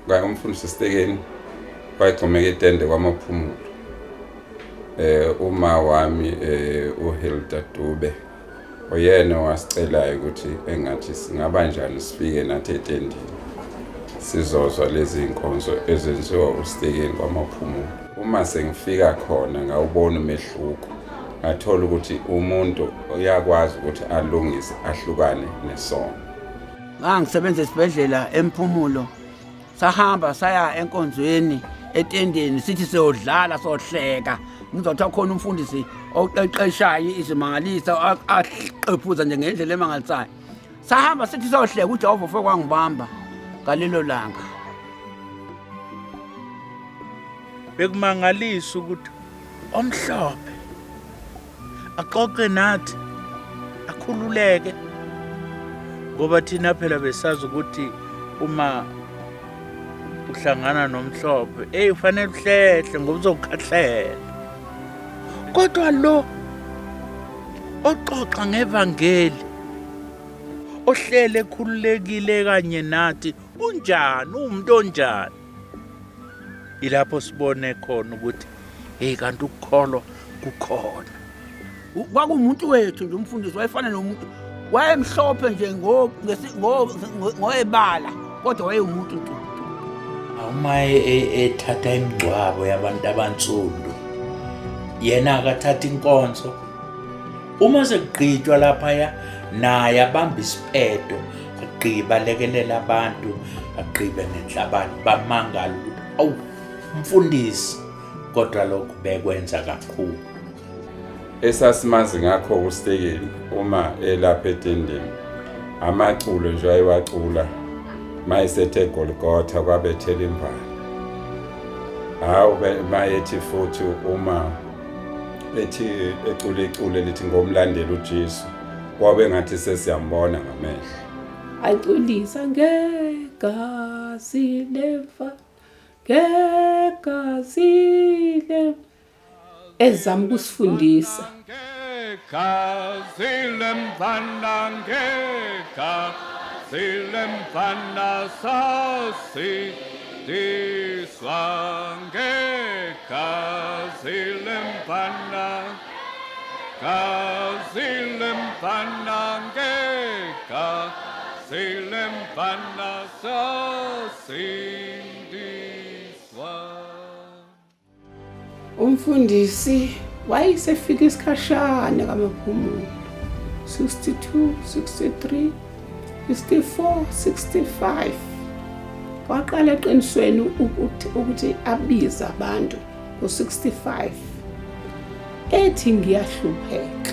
umfundisi Stegen wayexhomeke etende kwamaphumulo. Uma wami uHilda Dube oyena wasicelayo ukuthi engathi singaba njani sifike nathi etendeni sizozwa lezi inkonzo ezenziwa uStegen kwamaphumulo. Uma sengifika khona ngawubona umehluko, ngathola ukuthi umuntu uyakwazi ukuthi alungise ahlukane nesono. Ngisebenza esibhedlela eMphumulo, sahamba saya enkonzweni etendeni sithi siyodlala sohleka. Ngizothi khona umfundisi oqeqeshayo izimangalisa aqephuza nje ngendlela emangalisayo. Sahamba sithi sohleka uJehova ufike kwangibamba ngalelo langa. Bekumangalisa ukuthi omhlophe axoxe nathi akhululeke, ngoba thina phela besazi ukuthi uma uhlangana nomhlophe ufanele uhlehle ngoba uzokhahlela. Kodwa lo oxoxa ngevangeli ohlele ekhululekile kanye nathi unjani, umuntu onjani, ilapho sibone khona ukuthi kanti ukukholwa kukhona. Kwakumuntu wethu nje umfundisi, wayefana nomuntu, wayemhlophe nje ngoebala kodwa wayeumuntu ntu. Uma ethatha imingcwabo yabantu abansundu, yena akathatha inkonzo. Uma sekugqitshwa lapha naye abamba isipedo, agqiba lekelela abantu, agqibe nenhlabathi, bamangala ukuthi awu umfundisi, kodwa lokhu bekwenza kakhulu. Esasimazi ngakho uStegen uma elapha etendeni, amaculo nje ayewacula mayesethe Golgotha kwabethela imvana. Hawu mayethi futhi uma ethi ecule lithi ngomlandela uJesu, kwabe ngathi sesiyambona ngamehlo. Aculisa ngegazi lemfa, ngegazi lemfa, ezama ukusifundisa. Ngegazi lemfana, ngegazi lemfana sasidiswa, ngegazi lemfana, gazi lemfana, ngegazi lemfana sasindiswa. Umfundisi wayesefika isikhashana kamaphumulo, 62, 63, 64, 65. Waqala eqinisweni ukuthi abiza abantu ngo-65. Ethi ngiyahlupheka,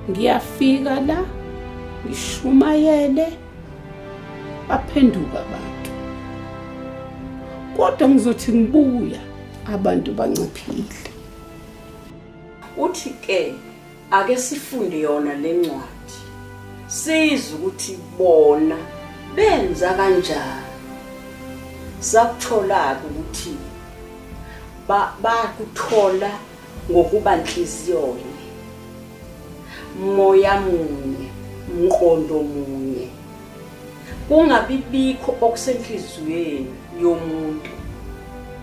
ngiyafika la ngishumayele, baphenduka abantu, kodwa ngizothi ngibuya abantu banciphile. Uthi ke ake sifunde yona lencwadi, sizwe ukuthi bona benza kanjani. Sakuthola ukuthi bakuthola ngokuba inhliziyo, moya munye, umqondo munye, kungabi bikho okusenhliziyweni yomuntu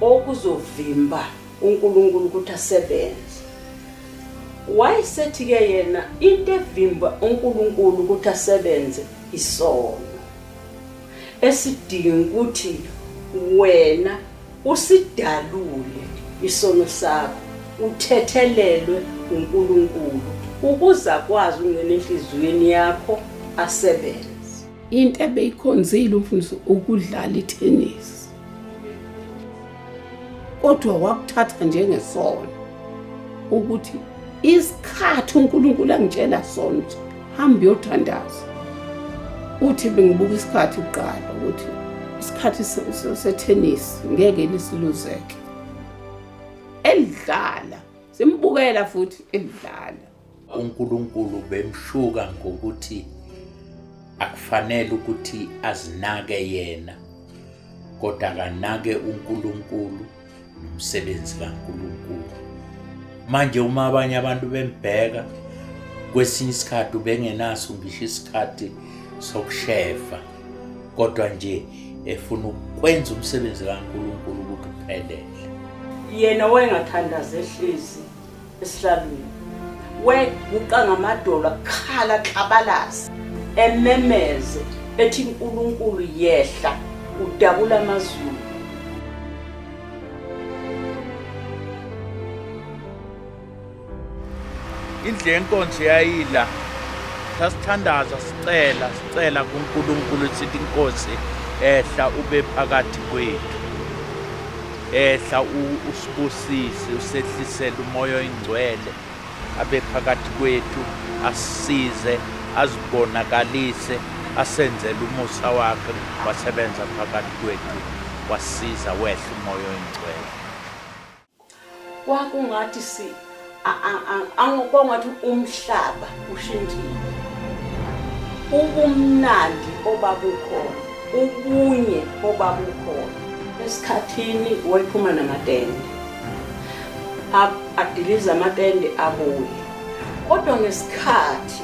okuzovimba uNkulunkulu ukuthi asebenze. Wayesethi ke yena into evimba uNkulunkulu ukuthi asebenze isono, esidinga ukuthi wena usidalule isono sakho, uthethelelwe uNkulunkulu ukuze akwazi ukungena enhliziyweni yakho asebenze. Into ebeyikhonzile umfundisi ukudlala itennis, kodwa wakuthatha njengesono ukuthi isikhathi uNkulunkulu angitshela sona hamba uyothandaza. Uthi bengibuka isikhathi uqala ukuthi isikhathi setennis ngeke lisiluzeke. Elidlala simbukela futhi elidlala. uNkulunkulu bemshuka ngokuthi akufanele ukuthi azinake yena, kodwa kanake uNkulunkulu nomsebenzi kaNkulunkulu. Manje uma abanye abantu bembheka, kwesinye isikhathi ubengenaso ngisho isikhathi sokushefa, kodwa nje efuna ukwenza umsebenzi kaNkulunkulu ukuthi uphelele. Yena wayengathandaza ehlezi esihlalweni. Weguqa ngamadolo akhala xabalasa ememeze ethi uNkulunkulu yehla udabula amazulu. Indle yenkonzo yayila sasithandaza sicela kuNkulunkulu sithi inkosi ehla ube phakathi kwethu. Ehla usibusise usehlisele umoya oyingcwele abe phakathi kwethu asisize azibonakalise asenzele umusa wakhe wasebenza phakathi kwethu wasiza wehla umoya oyingcwele. Kwakungathi angokongathi umhlaba ushintshile. Ubumnandi obabukhona, ubunye obabukhona. Esikhathini wayephuma namatende. Adiliza amatende abuye. Kodwa ngesikhathi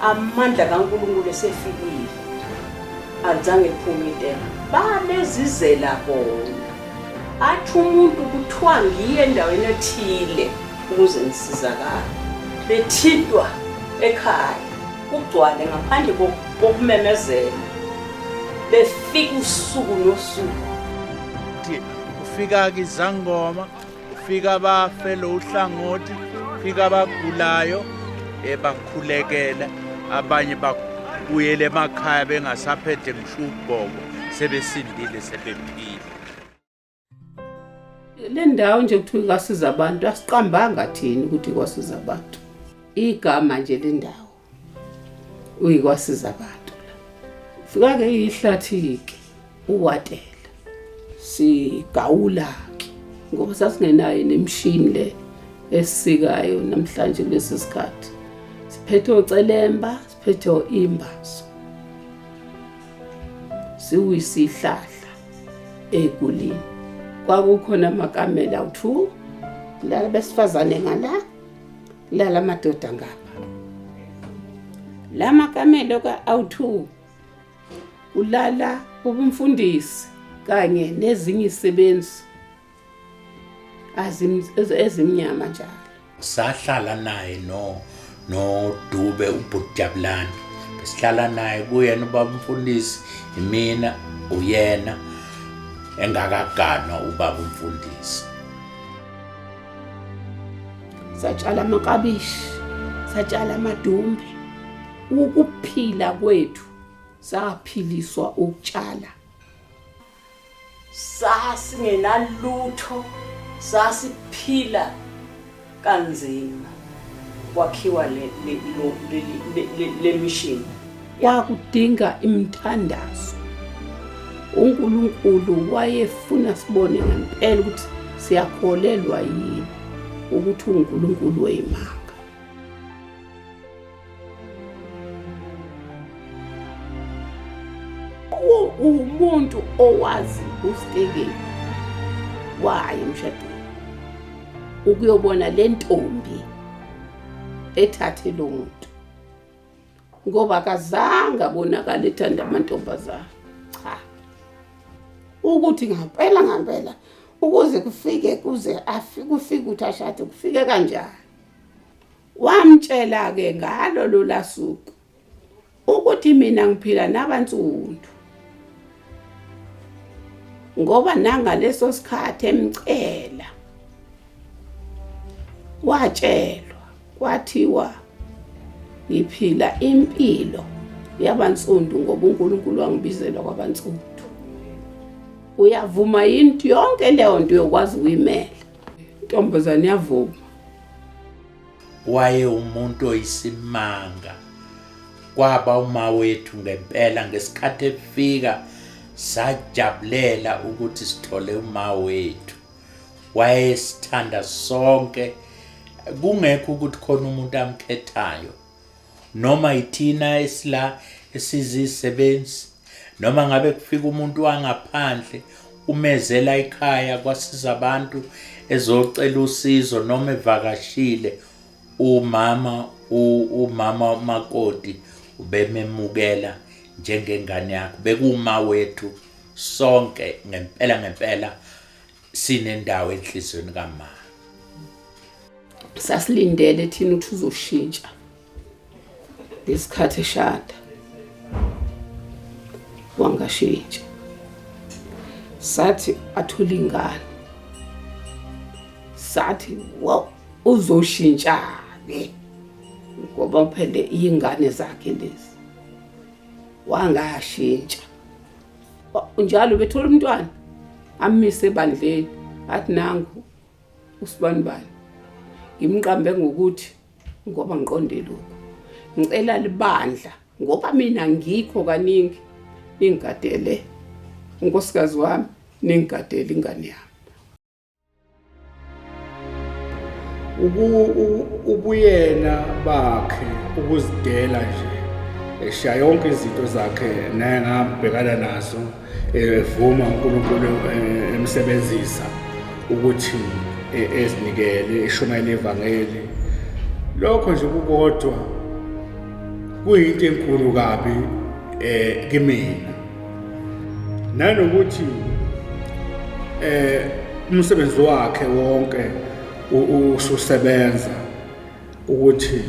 amandla kaNkulunkulu esefikile azange iphume itende. Balezizela bona. Athi umuntu kuthiwa ngiye endaweni ethile ukuze ngisizakale. Bethintwa ekhaya kugcwale ngaphandle kokumemezela. Befika usuku nosuku. Ufika izangoma, ufika abafelo uhlangothi, ufika abagulayo bakhulekela, abanye babuyele emakhaya bengasaphethe ngisho ubhoko, sebesindile sebephila. Le ndawo nje kuthiwa KwaSizabantu asiqambanga thini ukuthi KwaSizabantu. Igama nje le ndawo uyiKwaSizabantu. Fika ke ihlathike uwatela. Sigawula ke ngoba sasingenayo nemshini le esikayo namhlanje kulesi sikhathi. Siphethe ocelemba, siphethe imbazo. Siwisihlahla egulini. Kwakukhona amakamela awu2 lala besifazane ngala lala amadoda ngapha. La makamela awu2 ulala ubumfundisi kanye nezinye izisebenzi ezimnyama njalo. Sahlala naye no Dube uBudjabulani. Besihlala naye kuyena ubaba umfundisi, imina uyena engakaganwa ubaba umfundisi. Satshala amakabishi, satshala amadumbe. Ukuphila kwethu saphiliswa ukutshala. Sasingenalutho, sasiphila kanzima. Kwakhiwa le mission. Kwakudinga imthandazo. uNkulunkulu wayefuna sibone ngempela ukuthi siyakholelwa yini ukuthi uNkulunkulu weyimanga. Umuntu owazi uStegen waye emshadweni ukuyobona le ntombi ethathe lo muntu ngoba kazange abonakala ethanda amantombazana. Cha, ukuthi ngempela ukuze kufike ukuthi ashade kufike kanjani. Wamtshela ke ngalo lo lasuku ukuthi mina ngiphila nabantsundu ngoba nanga leso sikhathi emcela watshelwa kwathiwa ngiphila impilo yabantsundu ngoba uNkulunkulu wangibizela kwabantsundu. Uyavuma into yonke leyo nto yokwazi uyimela. Intombazane yavuma. Waye umuntu oyisimanga. Kwaba uma wethu ngempela ngesikhathi efika sajabulela ukuthi sithole uma wethu. Wayesithanda sonke kungekho ukuthi khona umuntu amkhethayo. Noma ithina esila esizisebenzi noma ngabe kufika umuntu wangaphandle umezela ekhaya KwaSizabantu ezocela usizo noma evakashile umama makoti ubememukela njengengane yakhe. Bekuma wethu sonke ngempela sinendawo enhlizweni kaMama. Sasilindele thina ukuthi uzoshintsha lesikhathi eshada, wangashintsha. Sathi athola ingane, sathi wow uzoshintsha-ke ngoba phela ingane zakhe lezi. Wangashintsha njalo bethola umntwana amise ebandleni athi nangu usibanibani ngimqambe ngokuthi ngoba ngiqonde lokho ngicela libandla ngoba mina ngikho kaningi ningigadele unkosikazi wami ningigadele ingane yami. Ubuyena bakhe ukuzidela nje eshiya yonke izinto zakhe naye ngabhekana nazo evuma uNkulunkulu emsebenzisa ukuthi ezinikele eshumayele ivangeli. Lokho nje kukodwa kuyinto enkulu kabi kimina, nanokuthi umsebenzi wakhe wonke ususebenza ukuthi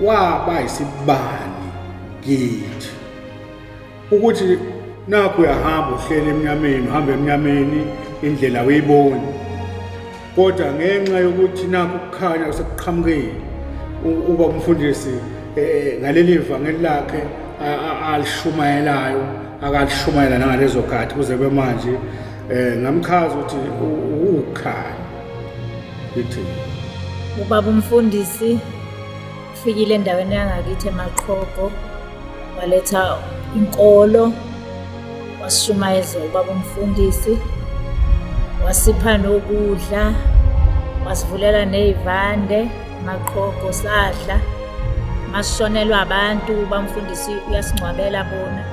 waba isibani kithi ukuthi nakho uyahamba uhlele eminyameni, uhamba eminyameni indlela uyiboni, kodwa ngenxa yokuthi nakho ukukhanya usekuqhamukile uba umfundisi ngaleli ivangeli lakhe alishumayelayo akalishumayela nangalezo khathi kuze kwemanje ngamchaza ukuthi ukhanya lithi ubaba umfundisi ufikile endaweni yangakithi eMaqhogo waletha inkolo wasishumayeza ubaba umfundisi wasipha nokudla wasivulela nezivande eMaqhogo sadla masishonelwa abantu bamfundisi uyasingcwabela bona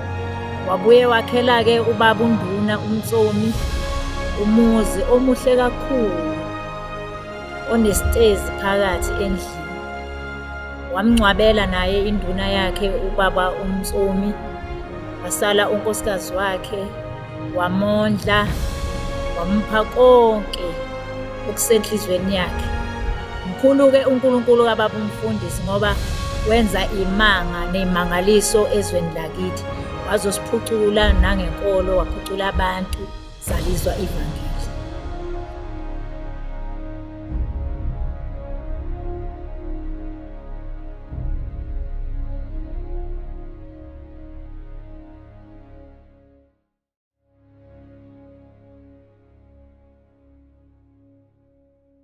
wabuye wakhela ke ubaba uNduna uMtsomi umuzi omuhle kakhulu onestairs phakathi endlini wamngcwabela naye induna yakhe ubaba uMtsomi wasala unkosikazi wakhe wamondla wampha konke okusenhlizweni yakhe. Mkhulu ke uNkulunkulu kababa umfundisi ngoba wenza imanga nemangaliso ezweni lakithi wazosiphucula nangenkolo waphucula abantu salizwa ivangeli.